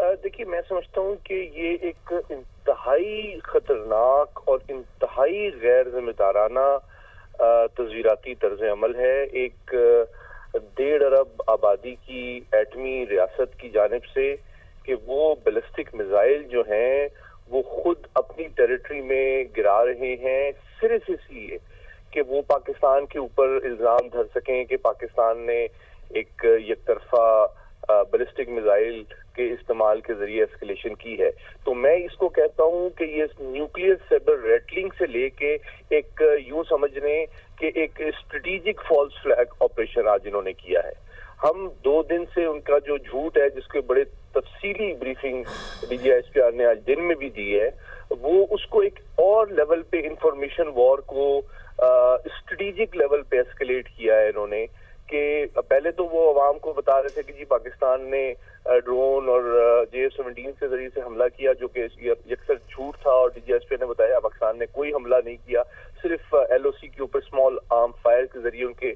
देखिए, मैं समझता हूँ कि ये एक इंतहाई खतरनाक और इंतहाई गैर जिम्मेदाराना तज़वीराती तर्ज अमल है। एक 1.5 अरब आबादी की एटमी रियासत की जानिब से कि वो बैलिस्टिक मिसाइल जो हैं वो खुद अपनी टेरिटरी में गिरा रहे हैं, सिर्फ इसलिए कि वो पाकिस्तान के ऊपर इल्जाम धर सकें कि पाकिस्तान ने एक यकतरफा बैलिस्टिक मिसाइल के इस्तेमाल के जरिए एस्केलेशन की है। तो मैं इसको कहता हूं कि ये न्यूक्लियर सेबर रेटलिंग से लेके एक यूं समझ लें कि एक स्ट्रेटेजिक फॉल्स फ्लैग ऑपरेशन आज इन्होंने किया है। हम 2 दिन से उनका जो झूठ है, जिसके बड़े तफसीली ब्रीफिंग DGISPR ने आज दिन में भी दी है, वो उसको एक और लेवल पे इंफॉर्मेशन वॉर को स्ट्रेटेजिक लेवल पे एस्केलेट किया है इन्होंने। कि पहले तो वो अवाम को बता रहे थे कि जी पाकिस्तान ने ड्रोन और JF-17 के जरिए से हमला किया, जो कि यकसर झूठ था, और DGISPR ने बताया पाकिस्तान ने कोई हमला नहीं किया, सिर्फ LOC के ऊपर स्मॉल आर्म फायर के जरिए उनके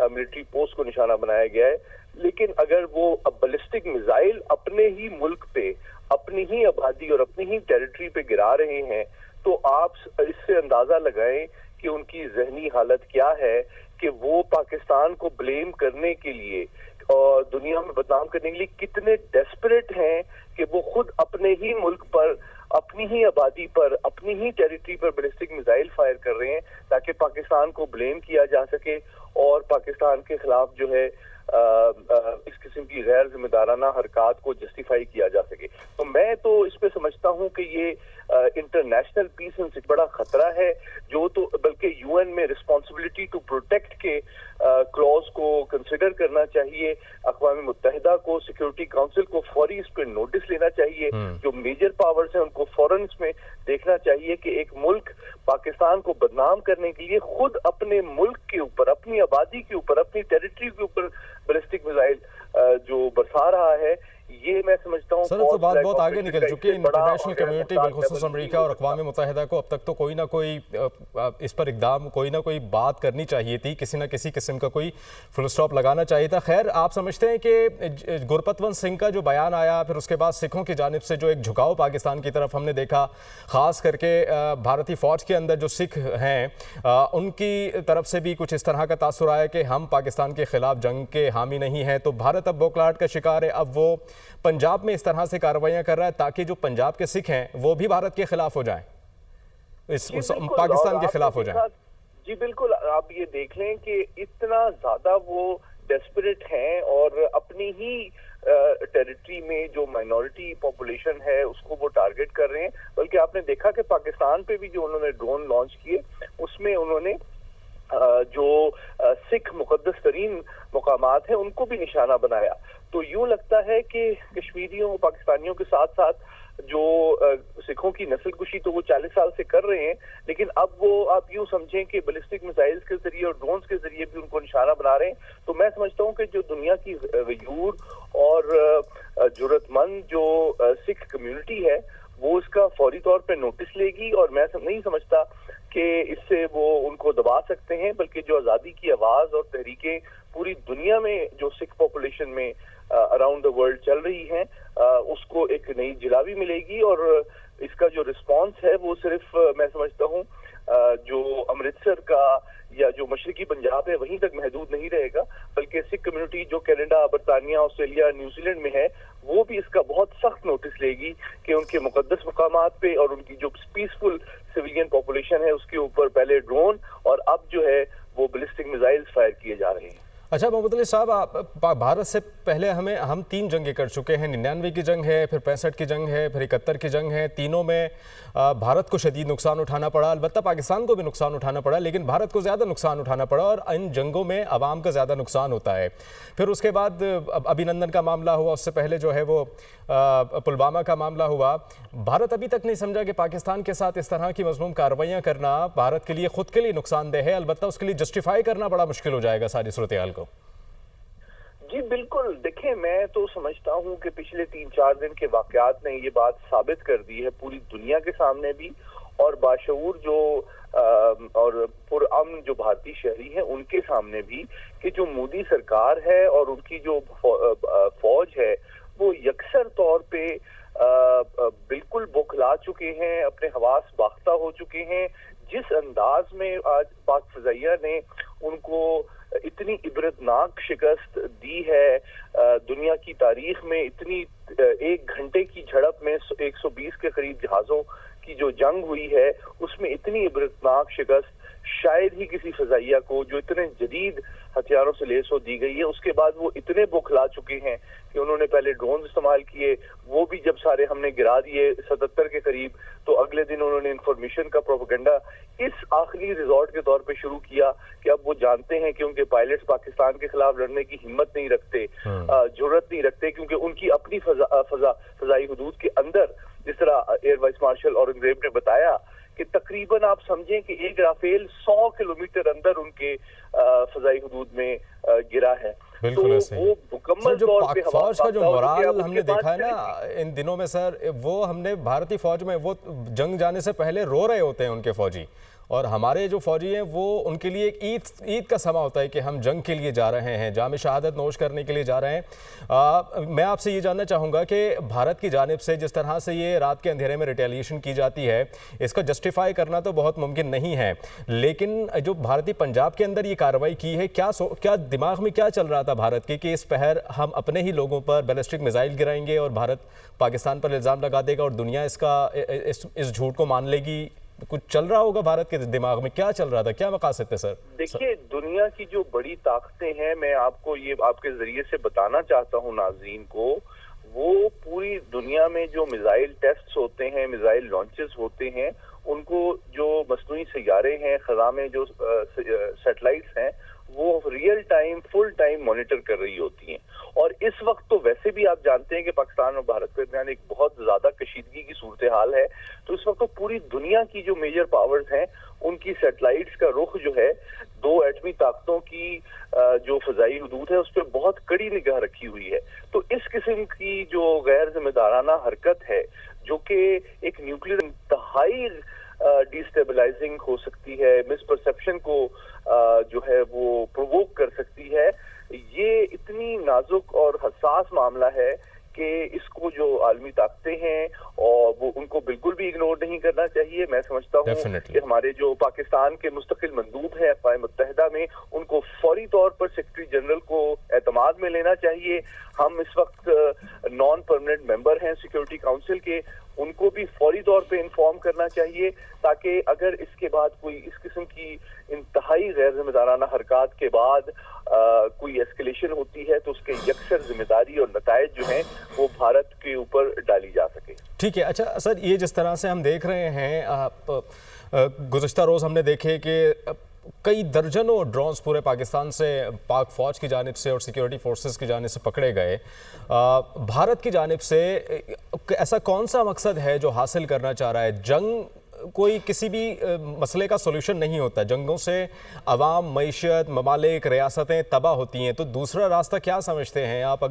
मिलिट्री पोस्ट को निशाना बनाया गया है। लेकिन अगर वो बैलिस्टिक मिसाइल अपने ही मुल्क पे, अपनी ही आबादी और अपनी ही टेरिटरी पे गिरा रहे हैं, तो आप इससे अंदाजा लगाएं कि उनकी जहनी हालत क्या है, कि वो पाकिस्तान को ब्लेम करने के लिए और दुनिया में बदनाम करने के लिए कितने डेस्परेट हैं कि वो खुद अपने ही मुल्क पर, अपनी ही आबादी पर, अपनी ही टेरिटरी पर बैलिस्टिक मिसाइल फायर कर रहे हैं, ताकि पाकिस्तान को ब्लेम किया जा सके और पाकिस्तान के खिलाफ जो है इस किस्म की गैर जिम्मेदाराना हरकत को जस्टिफाई किया जा सके। तो मैं तो इस पे समझता हूं कि ये इंटरनेशनल पीस से बड़ा खतरा है, जो तो बल्कि UN में रिस्पॉन्सिबिलिटी टू प्रोटेक्ट के क्लॉज को कंसिडर करना चाहिए। अक़वाम मुत्तहिदा को, सिक्योरिटी काउंसिल को फौरी इस पे नोटिस लेना चाहिए। जो मेजर पावर्स हैं उनको फौरन इसमें देखना चाहिए कि एक मुल्क पाकिस्तान को बदनाम करने के लिए खुद अपने मुल्क के ऊपर, अपनी आबादी के ऊपर, अपनी टेरिटरी के ऊपर बैलिस्टिक मिसाइल जो बरसा रहा है, ये मैं समझता हूँ सर तो बात बहुत आगे निकल चुकी है। इंटरनेशनल कम्युनिटी बिलखुसूस अमेरिका और अक़वाम मुत्तहिदा को अब तक तो कोई ना कोई इस पर इक़दाम, कोई ना कोई बात करनी चाहिए थी, किसी ना किसी किस्म का कोई फुल स्टॉप लगाना चाहिए था। खैर, आप समझते हैं कि गुरपतवंत सिंह का जो बयान आया, फिर उसके बाद सिखों की जानिब से जो एक झुकाव पाकिस्तान की तरफ हमने देखा, ख़ास करके भारतीय फ़ौज के अंदर जो सिख हैं उनकी तरफ से भी कुछ इस तरह का तासुर आया कि हम पाकिस्तान के ख़िलाफ़ जंग के हामी नहीं हैं, तो भारत अब बौखलाहट का शिकार है। अब वो पंजाब में इस तरह से कार्रवाइयां कर रहा है ताकि जो पंजाब के सिख हैं वो भी भारत के खिलाफ हो जाएं, पाकिस्तान के खिलाफ हो जाएं। जी बिल्कुल, आप ये देख लें कि इतना ज्यादा वो डेस्परेट हैं और अपनी ही टेरिटरी में जो माइनॉरिटी पॉपुलेशन है उसको वो टारगेट कर रहे हैं। बल्कि आपने देखा कि पाकिस्तान पे भी जो उन्होंने ड्रोन लॉन्च किए, उसमें उन्होंने जो सिख मुकद्दस तरीन मुकामात हैं उनको भी निशाना बनाया। तो यूं लगता है कि कश्मीरियों, पाकिस्तानियों के साथ साथ जो सिखों की नस्ल कुशी तो वो 40 साल से कर रहे हैं, लेकिन अब वो आप यूं समझें कि बैलिस्टिक मिसाइल्स के जरिए और ड्रोन्स के जरिए भी उनको निशाना बना रहे हैं। तो मैं समझता हूं कि जो दुनिया की गयूर और जुर्रतमंद जो सिख कम्युनिटी है वो इसका फौरी तौर पे नोटिस लेगी, और मैं नहीं समझता कि इससे वो उनको दबा सकते हैं। बल्कि जो आज़ादी की आवाज़ और तहरीकें पूरी दुनिया में जो सिख पॉपुलेशन में अराउंड द वर्ल्ड चल रही हैं, उसको एक नई जिला भी मिलेगी। और इसका जो रिस्पांस है वो सिर्फ मैं समझता हूँ जो अमृतसर का या जो मशरकी पंजाब है वहीं तक महदूद नहीं रहेगा, बल्कि सिख कम्युनिटी जो कनाडा, बरतानिया, ऑस्ट्रेलिया, न्यूजीलैंड में है वो भी इसका बहुत सख्त नोटिस लेगी कि उनके मुकद्दस मकामात पे और उनकी जो पीसफुल सिविलियन पॉपुलेशन है उसके ऊपर पहले ड्रोन और अब जो है वो बैलिस्टिक मिसाइल्स फायर किए जा रहे हैं। अच्छा मोहम्मद अली साहब, भारत से पहले हम 3 जंगें कर चुके हैं। 99 की जंग है, फिर 65 की जंग है, फिर 71 की जंग है। तीनों में भारत को शदीद नुकसान उठाना पड़ा, अलबत्ता पाकिस्तान को भी नुकसान उठाना पड़ा, लेकिन भारत को ज़्यादा नुकसान उठाना पड़ा और इन जंगों में आवाम का ज़्यादा नुकसान होता है। फिर उसके बाद अभिनंदन का मामला हुआ, उससे पहले जो है वो पुलवामा का मामला हुआ। भारत अभी तक नहीं समझा कि पाकिस्तान के साथ इस तरह की मज़मूम कार्रवाइयाँ करना भारत के लिए, खुद के लिए नुकसानदेह है, अलबत्ता उसके लिए जस्टिफाई करना बड़ा मुश्किल हो जाएगा सारी सूरत हाल को। जी बिल्कुल, देखिए मैं तो समझता हूँ कि पिछले 3-4 दिन के वाकयात ने ये बात साबित कर दी है पूरी दुनिया के सामने भी, और बाशऊर जो और पुरअमन जो भारतीय शहरी हैं उनके सामने भी, कि जो मोदी सरकार है और उनकी जो फौज है वो यकसर तौर पे बिल्कुल बौखला चुके हैं, अपने हवास बाख्ता हो चुके हैं। जिस अंदाज में आज पाक फ़िज़ाइया ने उनको इतनी इबरतनाक शिकस्त दी है, दुनिया की तारीख में इतनी 1 घंटे की झड़प में 120 के करीब जहाज़ों की जो जंग हुई है, उसमें इतनी इबरतनाक शिकस्त शायद ही किसी फ़िज़ाइया को, जो इतने जदीद हथियारों से लैस हो, दी गई है। उसके बाद वो इतने बौखला चुके हैं कि उन्होंने पहले ड्रोन इस्तेमाल किए, वो भी जब सारे हमने गिरा दिए 77 के करीब, तो अगले दिन उन्होंने इंफॉर्मेशन का प्रोपेगेंडा इस आखिरी रिजॉर्ट के तौर पे शुरू किया कि अब वो जानते हैं कि उनके पायलट्स पाकिस्तान के खिलाफ लड़ने की हिम्मत नहीं रखते, जुर्रत नहीं रखते, क्योंकि उनकी अपनी फजाई हुदूद के अंदर, जिस तरह एयर वाइस मार्शल औरंगजेब ने बताया कि तकरीबन आप समझें कि एक राफेल 100 किलोमीटर अंदर उनके फजाई हुदूद में गिरा है। बिल्कुल ऐसे ही। वो मुकम्मल जो तौर पाक पे फौज का जो मोराल हमने देखा है ना इन दिनों में सर, वो हमने भारतीय फौज में, वो जंग जाने से पहले रो रहे होते हैं उनके फौजी, और हमारे जो फौजी हैं वो उनके लिए एक ईद का समा होता है कि हम जंग के लिए जा रहे हैं, जाम शहादत नोश करने के लिए जा रहे हैं। मैं आपसे ये जानना चाहूँगा कि भारत की जानिब से जिस तरह से ये रात के अंधेरे में रिटेलिएशन की जाती है, इसका जस्टिफाई करना तो बहुत मुमकिन नहीं है, लेकिन जो भारतीय पंजाब के अंदर ये कार्रवाई की है, क्या दिमाग में क्या चल रहा था भारत के कि इस पहर हम अपने ही लोगों पर बैलिस्टिक मिसाइल गिराएंगे और भारत पाकिस्तान पर इल्ज़ाम लगा देगा और दुनिया इस झूठ को मान लेगी? कुछ चल रहा होगा भारत के दिमाग में, क्या चल रहा था, क्या मकासद थे सर? देखिए, दुनिया की जो बड़ी ताकतें हैं, मैं आपको ये आपके जरिए से बताना चाहता हूँ नाज़रीन को, वो पूरी दुनिया में जो मिसाइल टेस्ट्स होते हैं, मिसाइल लॉन्चेस होते हैं, उनको जो मसनूई सैयारे हैं, ख़ज़ा में जो सैटेलाइट्स हैं, वो real time full time monitor कर रही होती हैं। और इस वक्त तो वैसे भी आप जानते हैं कि पाकिस्तान और भारत के दरमियान एक बहुत ज्यादा कशीदगी की सूरत हाल है, तो इस वक्त तो पूरी दुनिया की जो मेजर पावर्स हैं उनकी सैटेलाइट्स का रुख जो है 2 एटमी ताकतों की जो फजाई हुदूद है उस पर बहुत कड़ी निगाह रखी हुई है। तो इस किस्म की जो गैर जिम्मेदाराना हरकत है, जो कि एक न्यूक्लियर इंतहाई डिस्टेबलाइजिंग हो सकती है, मिसपरसेप्शन को जो है वो प्रोवोक कर सकती है, ये इतनी नाजुक और हसास मामला है कि इसको जो आलमी ताकतें हैं और वो उनको बिल्कुल भी इग्नोर नहीं करना चाहिए। मैं समझता हूँ कि हमारे जो पाकिस्तान के मुस्तकिल मंदूब हैं अक़वाम मुत्तहिदा में, उनको फौरी तौर पर सेक्रेटरी जनरल को एतमाद में लेना चाहिए। हम इस वक्त नॉन परमानेंट मेंबर हैं सिक्योरिटी काउंसिल के, उनको भी फौरी तौर पे इन्फॉर्म करना चाहिए, ताकि अगर इसके बाद कोई इस किस्म की इंतहाई गैर जिम्मेदाराना हरकत के बाद कोई एस्केलेशन होती है तो उसके यकसर जिम्मेदारी और नतायज जो हैं वो भारत के ऊपर डाली जा सके। ठीक है। अच्छा सर, ये जिस तरह से हम देख रहे हैं, गुज़श्ता रोज़ हमने देखे कि कई दर्जनों ड्रोन्स पूरे पाकिस्तान से पाक फ़ौज की जानिब से और सिक्योरिटी फोर्सेस की जानिब से पकड़े गए। भारत की जानिब से ऐसा कौन सा मकसद है जो हासिल करना चाह रहा है? जंग कोई किसी भी मसले का सोल्यूशन नहीं होता, जंगों से अवाम, मईशत, ममालिक, रियासतें तबाह होती हैं। तो दूसरा रास्ता क्या समझते हैं आप?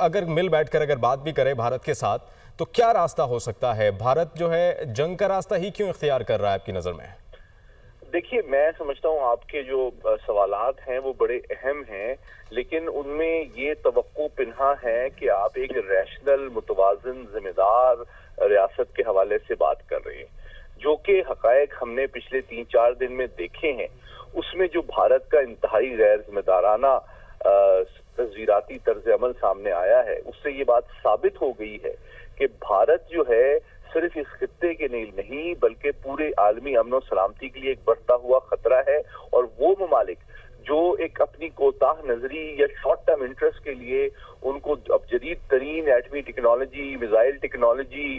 अगर मिल बैठ कर अगर बात भी करें भारत के साथ, तो क्या रास्ता हो सकता है? भारत जो है जंग का रास्ता ही क्यों इख्तियार कर रहा है आपकी नज़र में? देखिए, मैं समझता हूँ आपके जो सवालात हैं वो बड़े अहम हैं, लेकिन उनमें ये तवक्को पिन्हा है कि आप एक रैशनल, मुतवाज़िन, जिम्मेदार रियासत के हवाले से बात कर रहे हैं, जो कि हकायक हमने पिछले 3-4 दिन में देखे हैं। उसमें जो भारत का इंतहाई गैर जिम्मेदाराना तज़वीराती तर्ज अमल सामने आया है, उससे ये बात साबित हो गई है कि भारत जो है सिर्फ इस खित्ते के नहीं बल्कि पूरे आलमी अमन और सलामती के लिए एक बढ़ता हुआ खतरा है। और वो ममालिक जो एक अपनी कोताह नजरी या शॉर्ट टर्म इंटरेस्ट के लिए उनको अब जदीद तरीन एटमी टेक्नोलॉजी, मिसाइल टेक्नोलॉजी,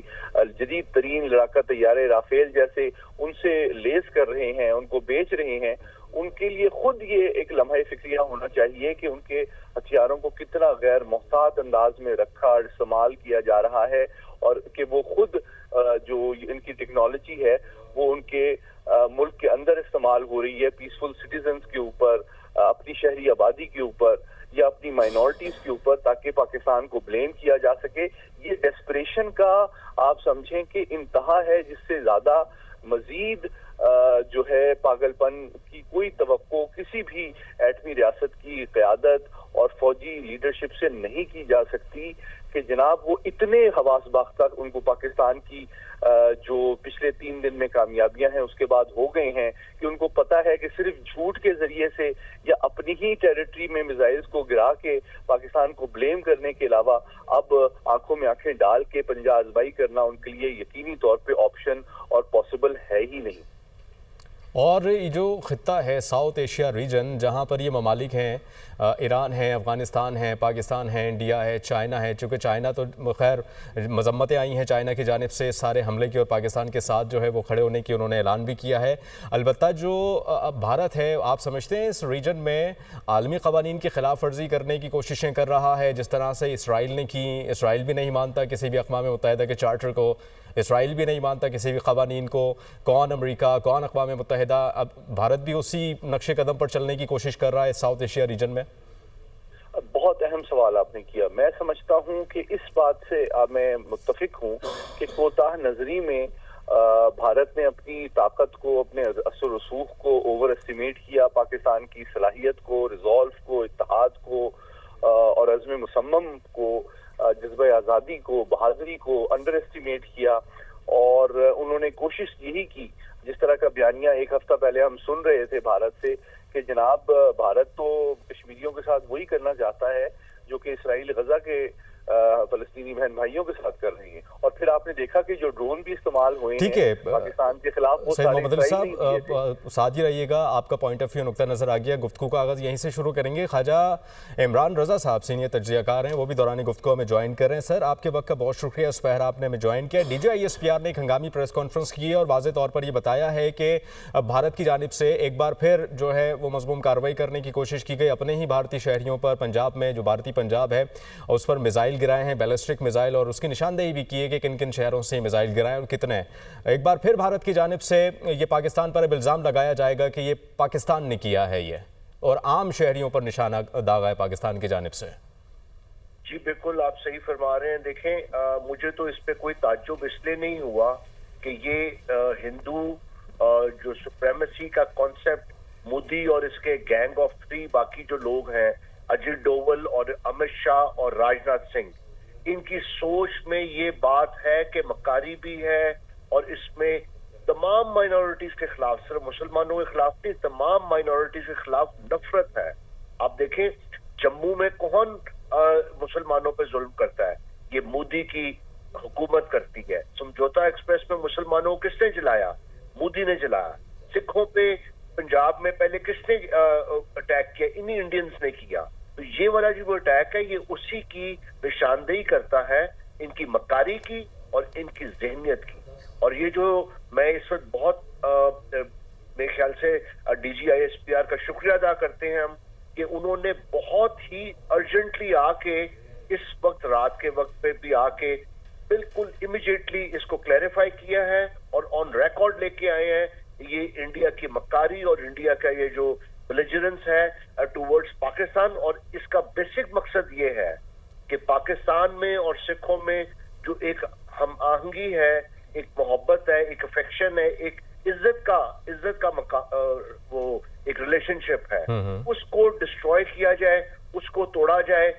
जदीद तरीन लड़ाका तैयारे राफेल जैसे उनसे लेस कर रहे हैं, उनको बेच रहे हैं, उनके लिए खुद ये एक लम्हा फिक्रिया होना चाहिए कि उनके हथियारों को कितना गैर मोहतात अंदाज में रखा और इस्तेमाल किया जा रहा है, और कि वो खुद जो इनकी टेक्नोलॉजी है वो उनके मुल्क के अंदर इस्तेमाल हो रही है, पीसफुल सिटीजन्स के ऊपर, अपनी शहरी आबादी के ऊपर या अपनी माइनॉरिटीज के ऊपर, ताकि पाकिस्तान को ब्लेम किया जा सके। ये डेस्परेशन का आप समझें कि इंतहा है, जिससे ज्यादा मजीद जो है पागलपन की कोई तवक्को किसी भी एटमी रियासत की क़यादत और फौजी लीडरशिप से नहीं की जा सकती। कि जनाब वो इतने हवास बाख्ता उनको पाकिस्तान की जो पिछले 3 दिन में कामयाबियां हैं उसके बाद हो गए हैं कि उनको पता है कि सिर्फ झूठ के जरिए से या अपनी ही टेरिटरी में मिसाइल्स को गिरा के पाकिस्तान को ब्लेम करने के अलावा अब आंखों में आंखें डाल के पंजा आजमाई करना उनके लिए यकीनी तौर पे ऑप्शन और पॉसिबल है ही नहीं। और ये जो खित्ता है साउथ एशिया रीजन, जहाँ पर ये ममालिक हैं, ईरान है, अफ़गानिस्तान है, पाकिस्तान है, इंडिया है, चाइना है, चूँकि चाइना तो खैर मजम्मतें आई हैं चाइना की जानिब से सारे हमले की और पाकिस्तान के साथ जो है वो खड़े होने की उन्होंने ऐलान भी किया है। अलबत्ता जो भारत है, आप समझते हैं इस रीजन में आलमी क़वानीन की खिलाफ वर्जी करने की कोशिशें कर रहा है जिस तरह से इसराइल ने की? इसराइल भी नहीं मानता किसी भी अक़वाम मुत्तहिदा के चार्टर को, इसराइल भी नहीं मानता किसी भी क़वानीन को, कौन अमेरिका, कौन अक़वाम मुत्तहिदा? अब भारत भी उसी नक्शे कदम पर चलने की कोशिश कर रहा है साउथ एशिया रीजन में। बहुत अहम सवाल आपने किया। मैं समझता हूं कि इस बात से मैं मुत्तफिक हूं कि कोताह नजरी में भारत ने अपनी ताकत को, अपने असर रसूख को ओवर एस्टिमेट किया, पाकिस्तान की सलाहियत को, रिजॉल्व को, इत्तेहाद को और अज़्म मुसम्मम को, जज्बा आज़ादी को, बहादुरी को अंडर एस्टिमेट किया। और उन्होंने कोशिश यही की, जिस तरह का बयानिया एक हफ्ता पहले हम सुन रहे थे भारत से कि जनाब भारत तो कश्मीरियों के साथ वही करना चाहता है जो कि इसराइल गजा के फलस्तीनी बहन भाइयों के साथ कर रही है। और फिर आपने देखा कि जो ड्रोन भी इस्तेमाल हुए हैं पाकिस्तान के खिलाफ, वो सैयद मोहम्मद अली साहब साथ ही रहिएगा, आपका पॉइंट ऑफ व्यू नुक्ता नजर आ गया। गुफ्तगू का आगाज़ यहीं से शुरू करेंगे। ख्वाजा इमरान रज़ा साहब सीनियर तज्ज़ियाकार हैं, वो भी दौरान गुफ्तगू में ज्वाइन कर रहे हैं। सर, आपके वक्त का बहुत शुक्रिया, इस पहर आपने हमें ज्वाइन किया। DGISPR ने एक हंगामी प्रेस कॉन्फ्रेंस की है और वाज़े तौर पर यह बताया है कि भारत की जानिब से एक बार फिर जो है वो मज़मूम कार्रवाई करने की कोशिश की गई अपने ही भारतीय शहरियों पर। पंजाब में जो भारतीय पंजाब है उस पर मिसाइल गिराए हैं, बैलिस्टिक मिसाइल, और उसकी निशानदेही भी की है कि किन किन शहरों से मिसाइल गिराए और कितने। एक बार फिर भारत की जानिब से ये पाकिस्तान पर इल्ज़ाम लगाया जाएगा कि ये पाकिस्तान ने किया है ये, और आम शहरियों पर निशाना दागा है पाकिस्तान की जानिब से। जी बिल्कुल, आप सही फरमा रहे हैं। देखें, मुझे तो इस पे कोई ताज्जुब इसलिए नहीं हुआ कि ये हिंदू जो सुप्रेमेसी का कॉन्सेप्ट मोदी और इसके गैंग ऑफ 3 बाकी जो लोग हैं, अजित डोवल और अमित शाह और राजनाथ सिंह, इनकी सोच में ये बात है कि मकारी भी है और इसमें तमाम माइनॉरिटीज के खिलाफ, सिर्फ मुसलमानों के खिलाफ नहीं, तमाम माइनॉरिटीज के खिलाफ नफरत है। आप देखें जम्मू में कौन मुसलमानों पे जुल्म करता है? ये मोदी की हुकूमत करती है। समझौता एक्सप्रेस में मुसलमानों को किसने जलाया? मोदी ने जलाया। सिखों पे पंजाब में पहले किसने अटैक किया? इन्हीं इंडियंस ने किया। तो ये वाला जो अटैक है ये उसी की निशानदेही करता है, इनकी मकारी की और इनकी जहनियत की। और ये जो मैं इस वक्त बहुत मेरे ख्याल से DGISPR का शुक्रिया अदा करते हैं हम कि उन्होंने बहुत ही अर्जेंटली आके इस वक्त रात के वक्त पे भी आके बिल्कुल इमीडिएटली इसको क्लैरिफाई किया है और ऑन रिकॉर्ड लेके आए हैं। ये इंडिया की मकारी और इंडिया का ये जो बेलिजरेंस है टुवर्ड्स पाकिस्तान, और इसका बेसिक मकसद ये है कि पाकिस्तान में और सिखों में जो एक हम आहंगी है, एक मोहब्बत है, एक अफेक्शन है, एक इज्जत का वो एक रिलेशनशिप है, उसको डिस्ट्रॉय किया जाए, उसको तोड़ा जाए।